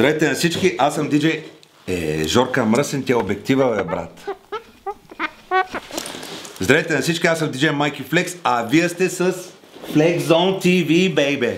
Здравейте на всички, аз съм диджей. Жорка, мръсен ти е обектива, бе, брат. Здравейте на всички, аз съм диджей Майки Флекс, а вие сте с Flex Zone TV, baby.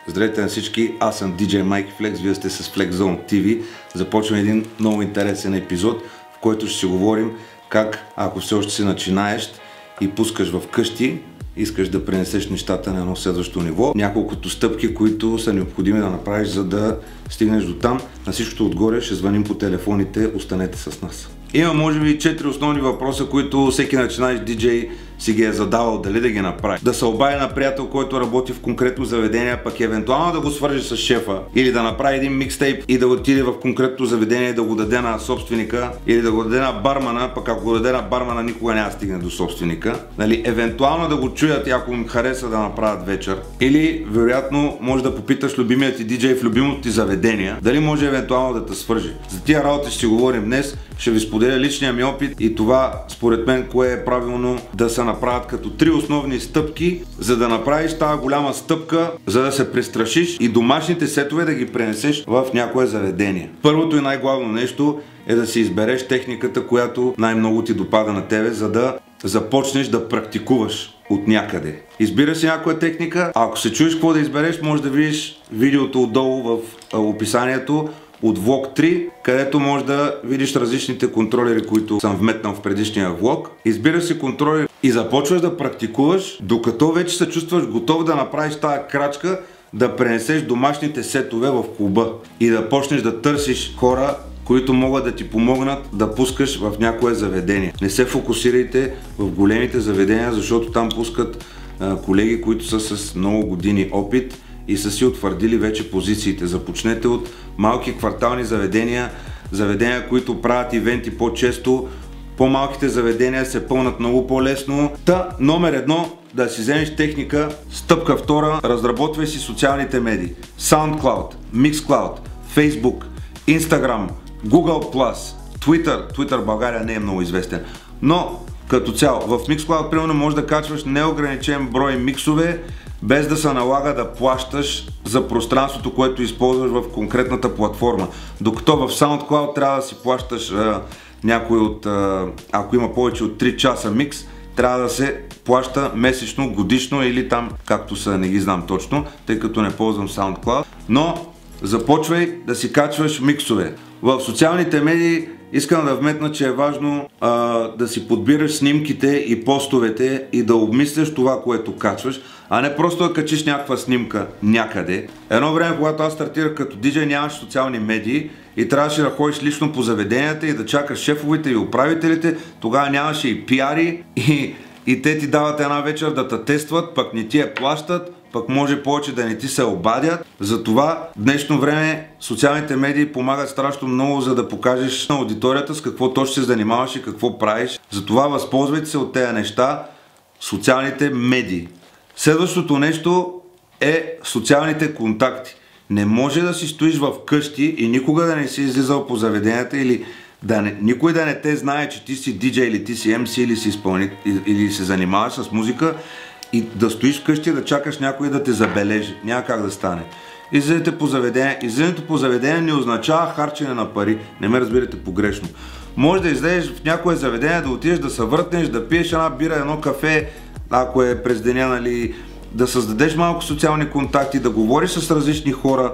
Здравейте на всички, аз съм диджей Майки Флекс, вие сте с Flex Zone TV. Започваме един много интересен епизод, в който ще си говорим как, ако все още си начинаещ и пускаш в къщи, искаш да пренесеш нещата на едно следващо ниво. Няколкото стъпки, които са необходими да направиш, за да стигнеш до там. На всичкото отгоре ще звъним по телефоните, останете с нас. Има може би 4 основни въпроса, които всеки начинаещ диджей си ги е задавал дали да ги направи. Да се обади на приятел, който работи в конкретно заведение, пък евентуално да го свържи с шефа, или да направи един микстейп и да отиде в конкретно заведение и да го даде на собственика, или да го даде на бармана, пък ако го даде на бармана, никога няма да стигне до собственика. Нали, евентуално да го чуят и ако им хареса да направят вечер. Или вероятно може да попиташ любимият ти диджей в любимото ти заведение, дали може евентуално да те свържи. За тия работи ще си говорим днес, ще ви споделя личния ми опит и това според мен кое е правилно да се направят като 3 основни стъпки, за да направиш тази голяма стъпка, за да се престрашиш и домашните сетове да ги пренесеш в някое заведение. Първото и най-главно нещо е да си избереш техниката, която най-много ти допада на тебе, за да започнеш да практикуваш от някъде. Избира си някоя техника, а ако се чуеш какво да избереш, може да видиш видеото отдолу в описанието от влог 3, където може да видиш различните контролери, които съм вметнал в предишния влог. Избираш си контролери и започваш да практикуваш, докато вече се чувстваш готов да направиш тази крачка, да пренесеш домашните сетове в клуба и да почнеш да търсиш хора, които могат да ти помогнат да пускаш в някое заведение. Не се фокусирайте в големите заведения, защото там пускат колеги, които са с много години опит и са си утвърдили вече позициите. Започнете от малки квартални заведения, които правят ивенти по-често. По-малките заведения се пълнат много по-лесно. Номер 1, да си вземеш техника. Стъпка 2, разработвай си социалните медии. SoundCloud, Mixcloud, Facebook, Instagram, Google+, Twitter в България не е много известен. Но като цяло, в Mixcloud примерно можеш да качваш неограничен брой миксове, без да се налага да плащаш за пространството, което използваш в конкретната платформа. Докато в SoundCloud трябва да си плащаш някой от, ако има повече от 3 часа микс, трябва да се плаща месечно, годишно или там, както са, не ги знам точно, тъй като не ползвам SoundCloud. Но започвай да си качваш миксове. В социалните медии искам да вметна, че е важно да си подбираш снимките и постовете и да обмисляш това, което качваш, а не просто да качиш някаква снимка някъде. Едно време, когато аз стартирах като диджей, нямаше социални медии и трябваше да ходиш лично по заведенията и да чакаш шефовете и управителите. Тогава нямаше и пиари и те ти дават една вечер да те тестват, пък не ти я плащат, пък може повече да не ти се обадят. Затова в днешно време социалните медии помагат страшно много, за да покажеш на аудиторията с какво точно се занимаваш и какво правиш. Затова възползвайте се от тези неща, социалните медии. Следващото нещо е социалните контакти. Не може да си стоиш в къщи и никога да не си излизал по заведенията или никой да не те знае, че ти си диджей или ти си MC или си изпълнител или се занимаваш с музика и да стоиш вкъщи и да чакаш някой да те забележи. Няма как да стане. Излизате по заведение. Излизането по заведение не означава харчене на пари. Не ме разбирате погрешно. Може да излезеш в някое заведение, да отидеш да се въртнеш, да пиеш една бира, едно кафе, ако е през деня, нали, да създадеш малко социални контакти, да говориш с различни хора.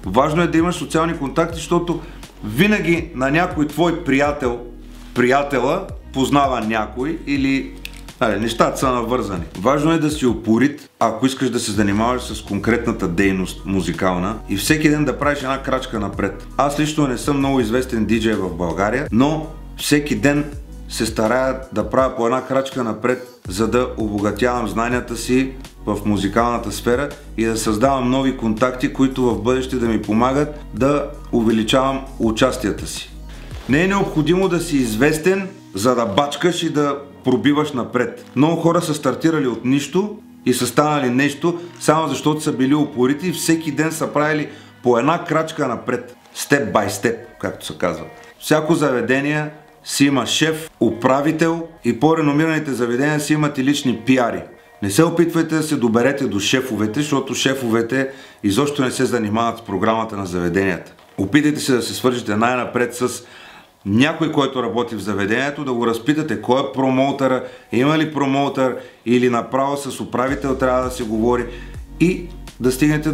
Важно е да имаш социални контакти, защото винаги на някой твой приятела познава някой или нещата са навързани. Важно е да си упорит, ако искаш да се занимаваш с конкретната дейност музикална и всеки ден да правиш една крачка напред. Аз лично не съм много известен диджей в България, но всеки ден се старая да правя по една крачка напред, за да обогатявам знанията си в музикалната сфера и да създавам нови контакти, които в бъдеще да ми помагат да увеличавам участията си. Не е необходимо да си известен, за да бачкаш и да пробиваш напред. Много хора са стартирали от нищо и са станали нещо, само защото са били упорити и всеки ден са правили по една крачка напред. степ бай степ, както се казва. Всяко заведение си има шеф, управител и по-реномираните заведения си имат и лични пиари. Не се опитвайте да се доберете до шефовете, защото шефовете изобщо не се занимават с програмата на заведенията. Опитайте се да се свържете най-напред с някой, който работи в заведението, да го разпитате кой е промоутъра, има ли промоутър или направо с управител трябва да се говори и да стигнете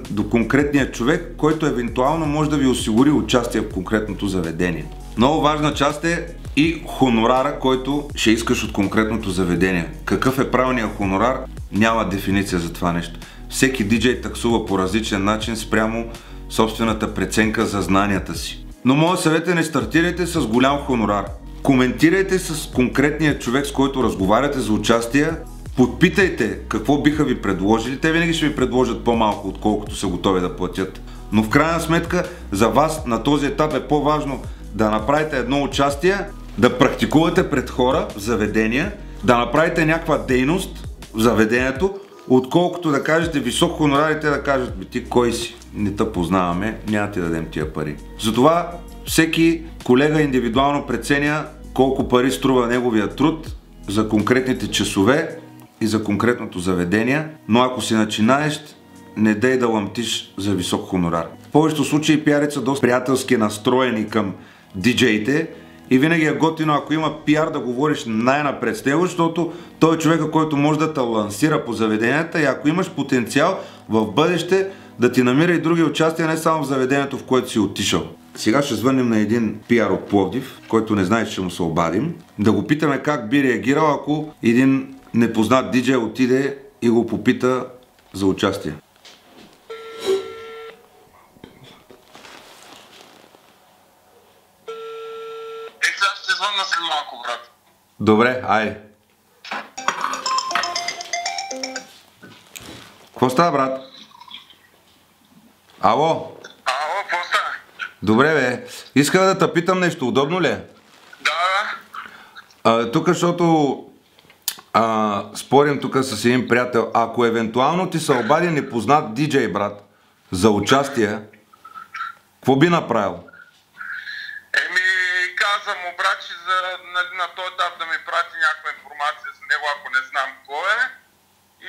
до конкретния човек, който евентуално може да ви осигури участие в конкретното заведение. Много важна част е и хонорара, който ще искаш от конкретното заведение. Какъв е правилният хонорар? Няма дефиниция за това нещо. Всеки диджей таксува по различен начин спрямо собствената преценка за знанията си. Но моят съвет е: не стартирайте с голям хонорар. Коментирайте с конкретния човек, с който разговаряте за участие. Подпитайте какво биха ви предложили. Те винаги ще ви предложат по-малко, отколкото са готови да платят. Но в крайна сметка за вас на този етап е по-важно да направите едно участие, да практикувате пред хора в заведения, да направите някаква дейност в заведението, отколкото да кажете висок хонорар и те да кажат: ти кой си? Не те познаваме, няма ти дадем тия пари. Затова всеки колега индивидуално преценя колко пари струва неговия труд за конкретните часове и за конкретното заведение, но ако си начинаещ, не дей да ламтиш за висок хонорар. В повечето случаи пиарите са доста приятелски настроени към диджеите и винаги е готино, ако има пиар, да говориш най-напред с него, защото той е човека, който може да те лансира по заведенията и ако имаш потенциал в бъдеще да ти намира и други участия, не само в заведението, в което си отишъл. Сега ще звънем на един пиар от Пловдив, който не знае, че ще му се обадим, да го питаме как би реагирал, ако един непознат диджей отиде и го попита за участие. Сега ще звънна след малко, брат. Добре, айде. Какво става, брат? Ало? Ало, какво става? Добре, бе. Исках да те питам нещо. Удобно ли е? Да. Тук, защото спорим тук с един приятел. Ако евентуално ти се обади непознат диджей, брат, за участие, какво би направил? Казвам му, брат, че на този етап да ми прати някаква информация за него, ако не знам кой е.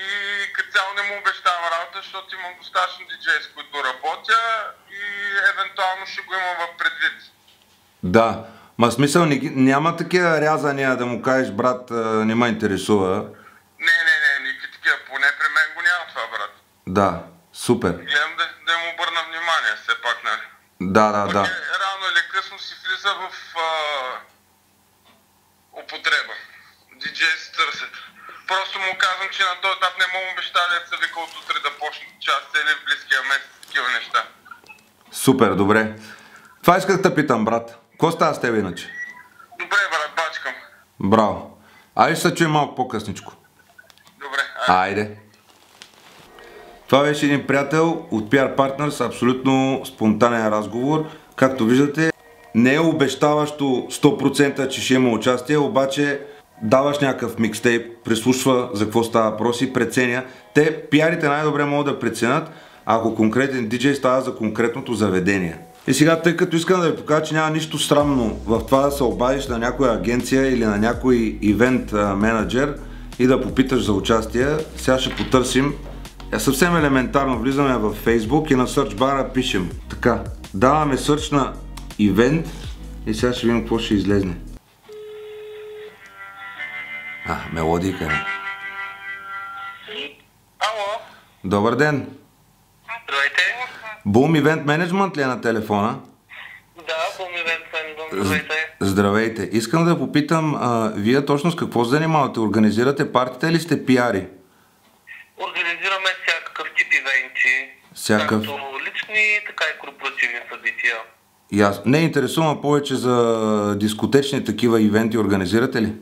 И като цяло не му обещавам работа, защото имам достатъчно диджеи, с които работя и евентуално ще го имам в предвид. Да, смисъл няма такива рязания да му кажеш: брат, не ме интересува. Не, никакви такива, поне при мен го няма това, брат. Да, супер. Гледам да му обърна внимание, все пак, нали? Да. Рано или късно си влиза в употреба. Диджеи се търсят. Просто му казвам, че на този етап не мога обеща да се вика от утре да почне част или в близкия месец, такива неща. Супер, добре. Това исках да питам, брат. Какво става с теб иначе? Добре, брат, бачкам. Браво. Айде ще се чуем малко по-късничко. Добре, айде. Това беше един приятел от PR Partners, абсолютно спонтанен разговор. Както виждате, не е обещаващо 100% че ще има участие, обаче даваш някакъв микстейп, прислушва за какво става въпрос и преценя. Те, пиарите най-добре могат да преценят, ако конкретен диджей става за конкретното заведение. И сега, тъй като искам да ви покажа, че няма нищо срамно в това да се обадиш на някоя агенция или на някой ивент менеджер и да попиташ за участие, сега ще потърсим. Съвсем елементарно влизаме в Facebook и на search бара пишем. Така, даваме search на ивент и сега ще видим какво ще излезне. Мелодика. Ало. Добър ден. Здравейте. Boom Event Management ли е на телефона? Да, Boom Event Management, здравейте. Здравейте. Искам да попитам, вие точно с какво се занимавате? Организирате партита или сте пиари? Организираме всякакъв тип ивенти. Както лични, така и корпоративни събития. Не интересувам повече за дискотечни такива ивенти. Организирате ли?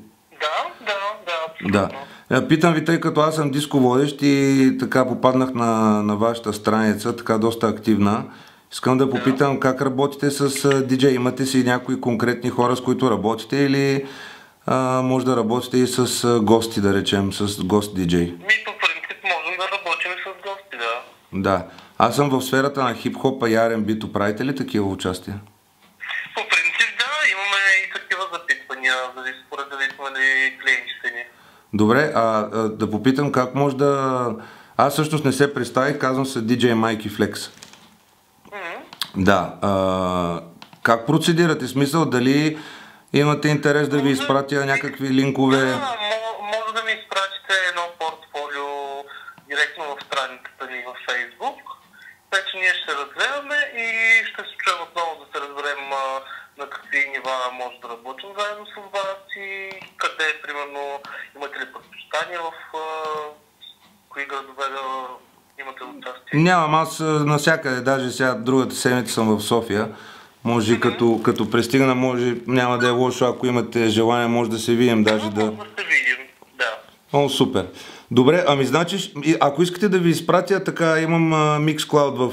Да. Питам ви, тъй като аз съм дисководещ и така попаднах на вашата страница, така доста активна. Искам да попитам как работите с диджей. Имате си някои конкретни хора, с които работите или може да работите и с гости, да речем, с гост диджей? По принцип можем да работим с гости, да. Да. Аз съм в сферата на хип-хопа и R&B-то. Правите ли такива участия? По принцип да, имаме и такива запитвания, според зависимали клиентите ни. Добре, да попитам как може да... Аз всъщност не се представих, казвам се DJ Mikey Flex. Да, как процедирате? Смисъл, дали имате интерес да ви изпратя някакви линкове? Да, може да ми изпратите едно портфолио директно в страницата ни в Facebook. Вече ние ще разгледаме и ще се чуем отново да се разберем на какви нива може да работим заедно с вас и къде, примерно, имате ли предпочитания в кои градове да имате участие? Нямам, аз навсякъде, даже сега другата седмица съм в София. Може като пристигна, може, няма да е лошо, ако имате желание, може да се видим даже да... Може да се видим, да. О, супер. Добре, ами значи, ако искате да ви изпратя, така имам Mixcloud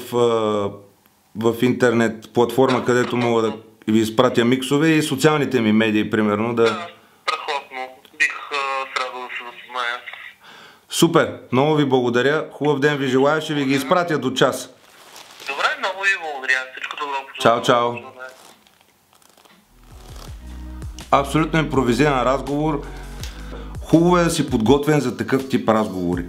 в интернет платформа, където мога да ви изпратя миксове и социалните ми медии, примерно, да... Да, страхотно. Бих се радвал да се запозная. Супер, много ви благодаря, хубав ден ви желая, ще ви ги изпратя до час. Добре, много ви благодаря. Всичко добро. Чао, чао. Абсолютно импровизиран разговор. Хубаво е да си подготвен за такъв тип разговори.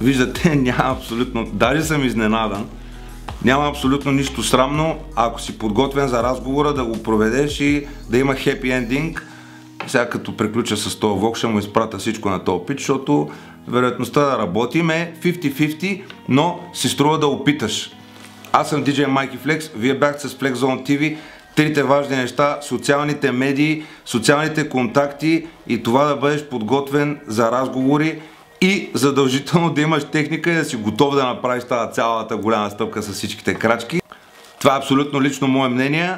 Виждате, няма абсолютно, даже съм изненадан, няма абсолютно нищо срамно, ако си подготвен за разговора, да го проведеш и да има хепи ендинг. Сега като приключа с този влог, ще му изпратя всичко на този пич, защото вероятността да работим е 50-50, но си струва да опиташ. Аз съм DJ Mikey Flex, вие бяхте с FlexZone TV. Трите важни неща, социалните медии, социалните контакти и това да бъдеш подготвен за разговори и задължително да имаш техника и да си готов да направиш тази цялата голяма стъпка с всичките крачки. Това е абсолютно лично мое мнение.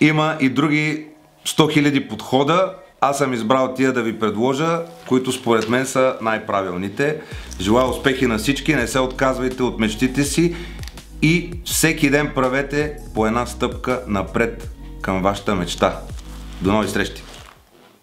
Има и други 100 000 подхода. Аз съм избрал тия да ви предложа, които според мен са най-правилните. Желая успехи на всички, не се отказвайте от мечтите си и всеки ден правете по една стъпка напред към вашата мечта. До нови срещи!